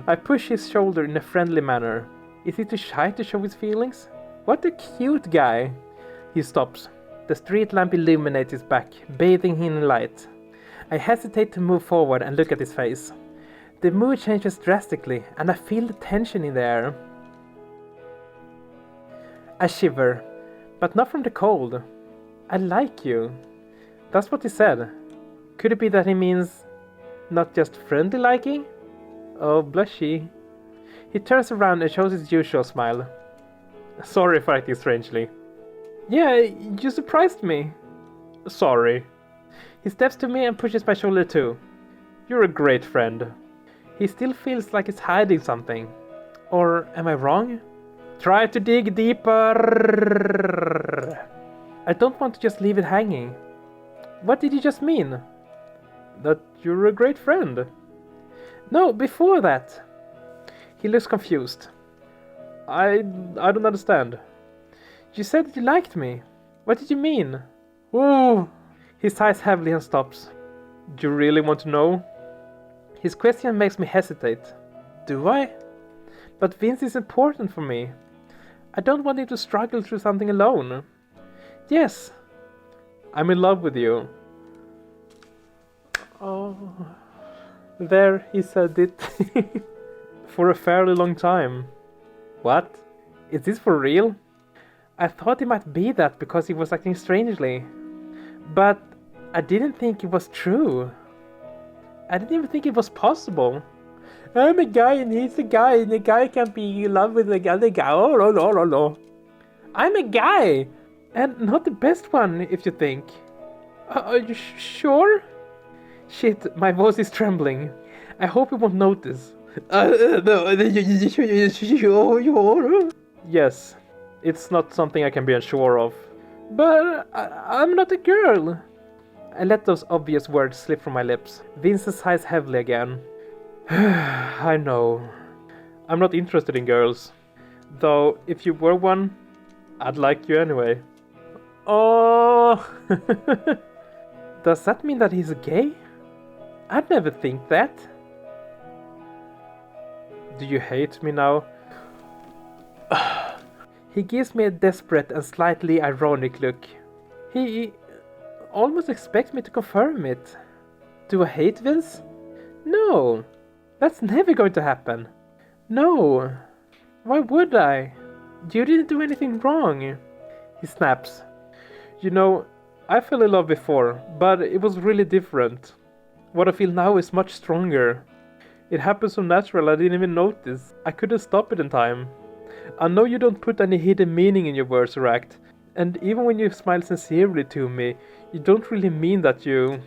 I push his shoulder in a friendly manner. Is he too shy to show his feelings? What a cute guy. He stops. The street lamp illuminates his back, bathing him in light. I hesitate to move forward and look at his face. The mood changes drastically, and I feel the tension in the air. I shiver, but not from the cold. I like you. That's what he said. Could it be that he means not just friendly liking? Oh, blushy. He turns around and shows his usual smile. Sorry for acting strangely. Yeah, you surprised me. Sorry. He steps to me and pushes my shoulder too. You're a great friend. He still feels like he's hiding something. Or am I wrong? Try to dig deeper. I don't want to just leave it hanging. What did you just mean? That you're a great friend. No, before that. He looks confused. I don't understand. You said that you liked me. What did you mean? Ooh. He sighs heavily and stops. Do you really want to know? His question makes me hesitate. Do I? But Vince is important for me. I don't want him to struggle through something alone. Yes. I'm in love with you. Oh. There, he said it. For a fairly long time. What? Is this for real? I thought he might be that because he was acting strangely. But I didn't think it was true. I didn't even think it was possible. I'm a guy and he's a guy and the guy can't be in love with the other guy. Oh, no, no, no, no. I'm a guy! And not the best one, if you think. Are you sure? Shit, my voice is trembling. I hope you won't notice. Yes, it's not something I can be unsure of. But I'm not a girl. I let those obvious words slip from my lips. Vincent sighs heavily again. I know. I'm not interested in girls. Though, if you were one, I'd like you anyway. Oh! Does that mean that he's gay? I'd never think that. Do you hate me now? He gives me a desperate and slightly ironic look. He almost expects me to confirm it. Do I hate Vince? No, that's never going to happen. No, why would I? You didn't do anything wrong. He snaps. You know, I fell in love before, but it was really different. What I feel now is much stronger. It happened so natural I didn't even notice. I couldn't stop it in time. I know you don't put any hidden meaning in your words or act, and even when you smile sincerely to me, you don't really mean that you...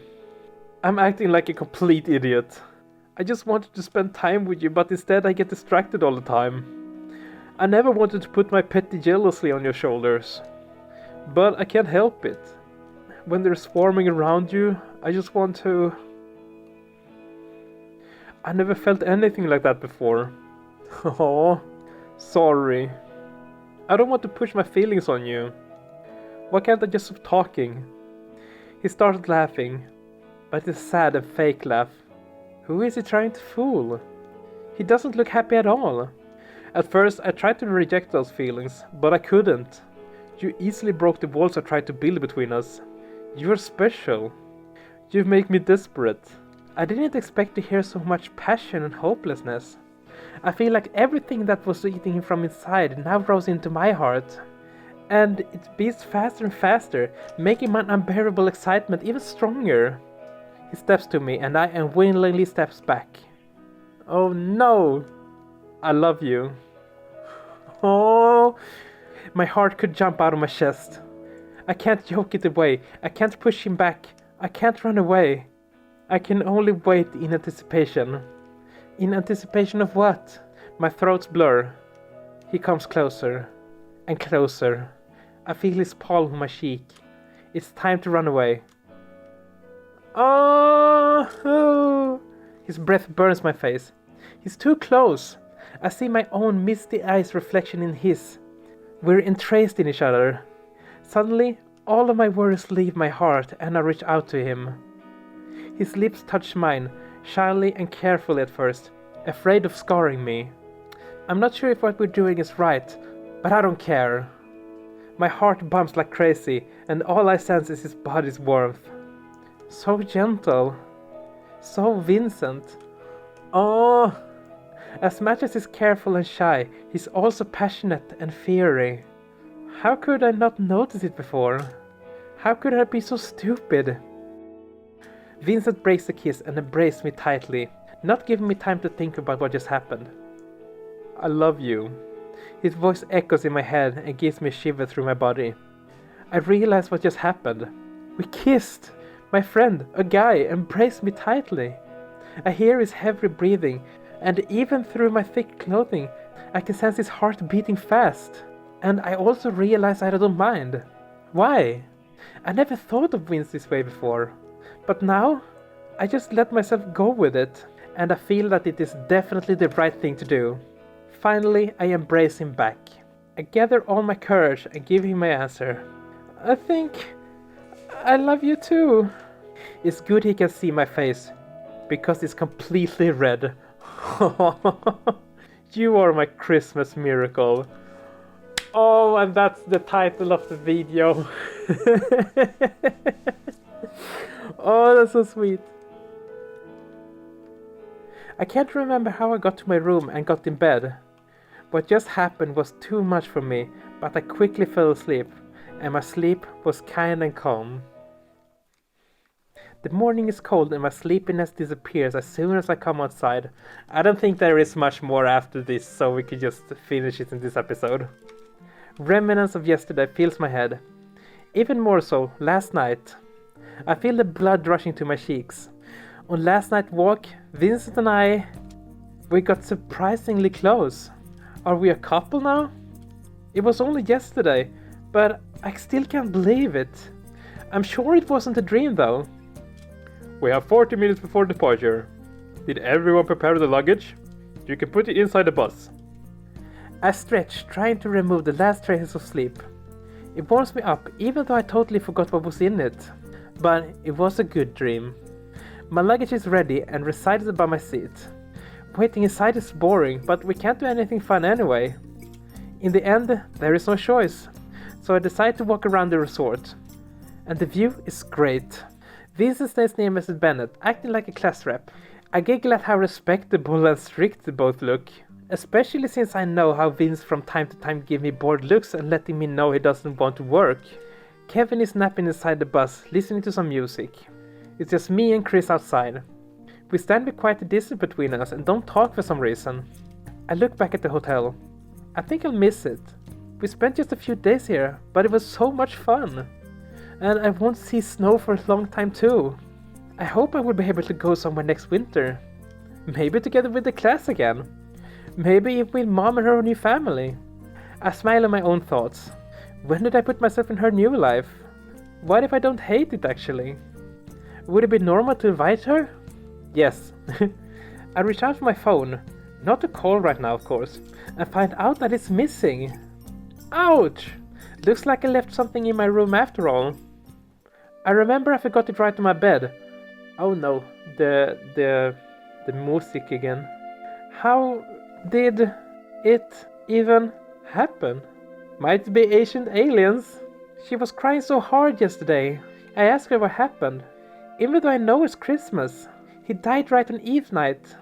I'm acting like a complete idiot. I just wanted to spend time with you, but instead I get distracted all the time. I never wanted to put my petty jealousy on your shoulders. But I can't help it. When they're swarming around you, I just want to... I never felt anything like that before. Oh, sorry. I don't want to push my feelings on you. Why can't I just stop talking? He started laughing, but it's a sad and fake laugh. Who is he trying to fool? He doesn't look happy at all. At first I tried to reject those feelings, but I couldn't. You easily broke the walls I tried to build between us. You're special. You make me desperate. I didn't expect to hear so much passion and hopelessness. I feel like everything that was eating from inside now rose into my heart. And it beats faster and faster, making my unbearable excitement even stronger. He steps to me and I unwillingly steps back. Oh no! I love you. Oh! My heart could jump out of my chest. I can't yoke it away. I can't push him back. I can't run away. I can only wait in anticipation. In anticipation of what? My throat's blur. He comes closer and closer. I feel his palm on my cheek. It's time to run away. Oh! His breath burns my face. He's too close. I see my own misty eyes reflection in his. We're entranced in each other. Suddenly, all of my worries leave my heart and I reach out to him. His lips touch mine, shyly and carefully at first, afraid of scarring me. I'm not sure if what we're doing is right, but I don't care. My heart bumps like crazy, and all I sense is his body's warmth. So gentle. So Vincent. Oh! As much as he's careful and shy, he's also passionate and fiery. How could I not notice it before? How could I be so stupid? Vincent breaks the kiss and embraced me tightly, not giving me time to think about what just happened. I love you. His voice echoes in my head and gives me a shiver through my body. I realize what just happened. We kissed! My friend, a guy, embraced me tightly. I hear his heavy breathing, and even through my thick clothing, I can sense his heart beating fast. And I also realize I don't mind. Why? I never thought of Vince this way before. But now, I just let myself go with it, and I feel that it is definitely the right thing to do. Finally, I embrace him back. I gather all my courage and give him my answer. I think I love you too. It's good he can see my face, because it's completely red. You are my Christmas miracle. Oh, and that's the title of the video. Oh, that's so sweet. I can't remember how I got to my room and got in bed. What just happened was too much for me, but I quickly fell asleep, and my sleep was kind and calm. The morning is cold and my sleepiness disappears as soon as I come outside. I don't think there is much more after this, so we could just finish it in this episode. Remnants of yesterday fills my head. Even more so, last night. I feel the blood rushing to my cheeks. On last night's walk, Vincent and we got surprisingly close. Are we a couple now? It was only yesterday, but I still can't believe it. I'm sure it wasn't a dream though. We have 40 minutes before departure. Did everyone prepare the luggage? You can put it inside the bus. I stretch, trying to remove the last traces of sleep. It warms me up, even though I totally forgot what was in it. But it was a good dream. My luggage is ready and resides above my seat. Waiting inside is boring, but we can't do anything fun anyway. In the end, there is no choice, so I decide to walk around the resort. And the view is great. Vincent stays near Mrs. Bennet, acting like a class rep. I giggle at how respectable and strict they both look, especially since I know how Vince from time to time gives me bored looks and letting me know he doesn't want to work. Kevin is napping inside the bus, listening to some music. It's just me and Chris outside. We stand with quite a distance between us and don't talk for some reason. I look back at the hotel. I think I'll miss it. We spent just a few days here, but it was so much fun. And I won't see snow for a long time too. I hope I will be able to go somewhere next winter. Maybe together with the class again. Maybe with Mom and her new family. I smile at my own thoughts. When did I put myself in her new life? What if I don't hate it actually? Would it be normal to invite her? Yes. I reach out for my phone. Not to call right now, of course. And find out that it's missing. Ouch! Looks like I left something in my room after all. I remember I forgot it right on my bed. Oh no, the music again. How did it even happen? Might be ancient aliens. She was crying so hard yesterday. I asked her what happened. Even though I know it's Christmas. He died right on Eve night.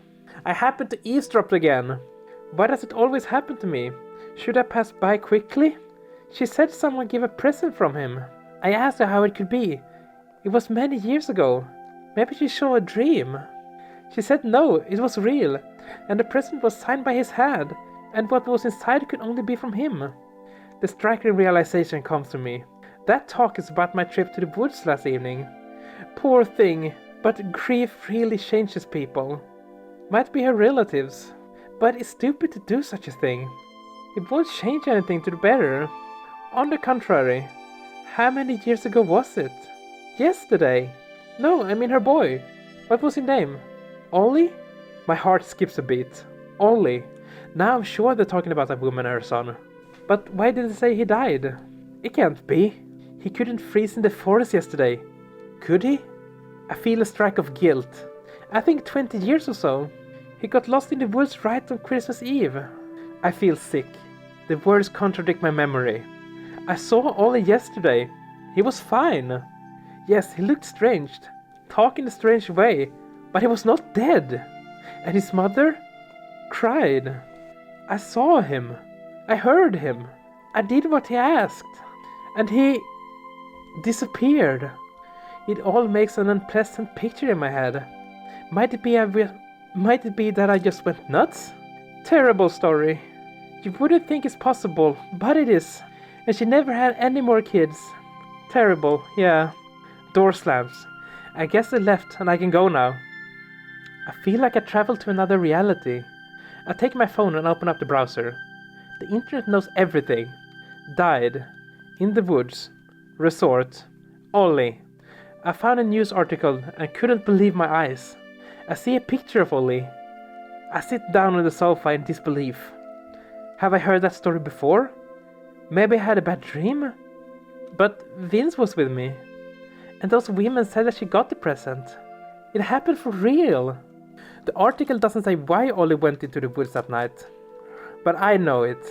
I happened to eavesdrop again. Why does it always happen to me? Should I pass by quickly? She said someone gave a present from him. I asked her how it could be. It was many years ago. Maybe she saw a dream. She said no, it was real, and the present was signed by his hand, and what was inside could only be from him. The striking realization comes to me. That talk is about my trip to the woods last evening. Poor thing, but grief really changes people. Might be her relatives, but it's stupid to do such a thing. It won't change anything to the better. On the contrary, how many years ago was it? Yesterday. No, I mean her boy. What was his name? Ollie? My heart skips a beat. Ollie. Now I'm sure they're talking about a woman and her son. But why did they say he died? It can't be. He couldn't freeze in the forest yesterday. Could he? I feel a strike of guilt. I think 20 years or so. He got lost in the woods right on Christmas Eve. I feel sick. The words contradict my memory. I saw Ollie yesterday. He was fine. Yes, he looked strange. Talk in a strange way. But he was not dead. And his mother cried. I saw him. I heard him. I did what he asked. And he disappeared. It all makes an unpleasant picture in my head. Might it be that I just went nuts? Terrible story. You wouldn't think it's possible, but it is. And she never had any more kids. Terrible, yeah. Door slams. I guess they left and I can go now. I feel like I traveled to another reality. I take my phone and open up the browser. The internet knows everything. Died. In the woods. Resort. Ollie. I found a news article and couldn't believe my eyes. I see a picture of Ollie. I sit down on the sofa in disbelief. Have I heard that story before? Maybe I had a bad dream? But Vince was with me. And those women said that she got the present. It happened for real. The article doesn't say why Ollie went into the woods that night. But I know it.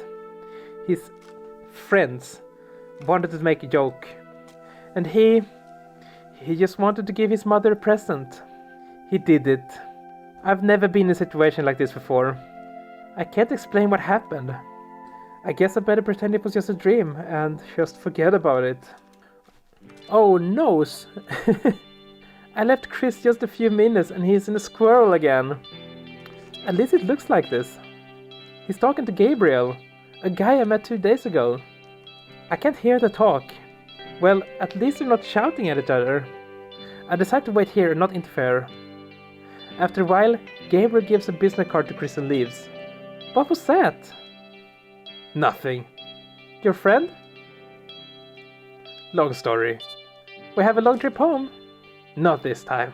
His friends wanted to make a joke. And he just wanted to give his mother a present. He did it. I've never been in a situation like this before. I can't explain what happened. I guess I better pretend it was just a dream and just forget about it. Oh no! I left Chris just a few minutes and he's in a squirrel again. At least it looks like this. He's talking to Gabriel, a guy I met 2 days ago. I can't hear the talk. Well, at least they're not shouting at each other. I decide to wait here and not interfere. After a while, Gabriel gives a business card to Chris and leaves. What was that? Nothing. Your friend? Long story. We have a long trip home? Not this time.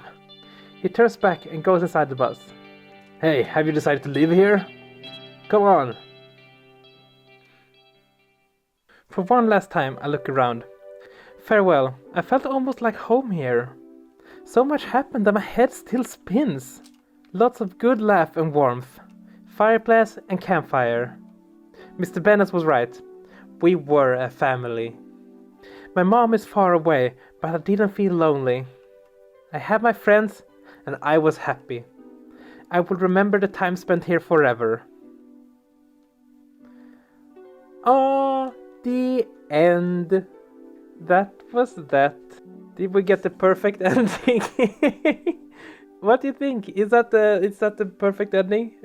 He turns back and goes inside the bus. Hey, have you decided to live here? Come on. For one last time, I look around. Farewell. I felt almost like home here. So much happened that my head still spins. Lots of good laugh and warmth. Fireplace and campfire. Mr. Bennett was right. We were a family. My mom is far away, but I didn't feel lonely. I had my friends, and I was happy. I will remember the time spent here forever. Oh, the end. That was that. Did we get the perfect ending? What do you think? Is that the perfect ending?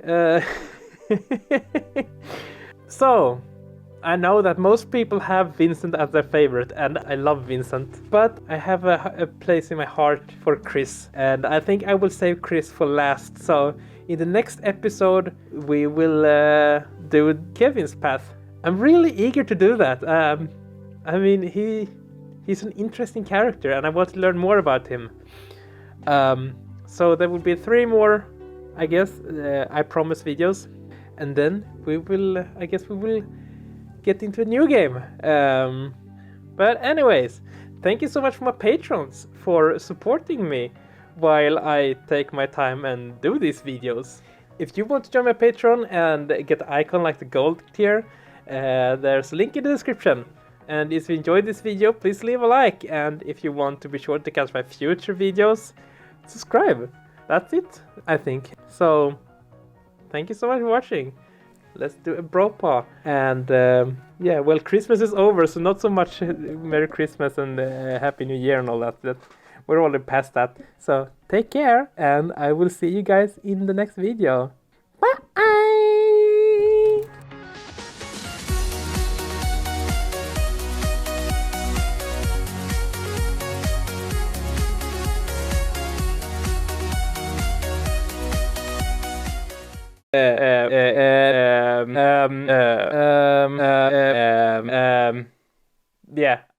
So, I know that most people have Vincent as their favorite, and I love Vincent. But I have a place in my heart for Chris, and I think I will save Chris for last. So, in the next episode, we will do Kevin's path. I'm really eager to do that. I mean, he's an interesting character, and I want to learn more about him. So there will be 3 more, I guess, I promise videos, and then we will get into a new game. But anyways, thank you so much for my patrons for supporting me while I take my time and do these videos. If you want to join my Patreon and get the icon like the gold tier, there's a link in the description. And if you enjoyed this video, please leave a like. And if you want to be sure to catch my future videos, subscribe. That's it, I think. So, thank you so much for watching. Let's do a bro paw. And yeah, well, Christmas is over, so not so much Merry Christmas and Happy New Year and all that. We're already past that. So, take care, and I will see you guys in the next video. Bye! Yeah.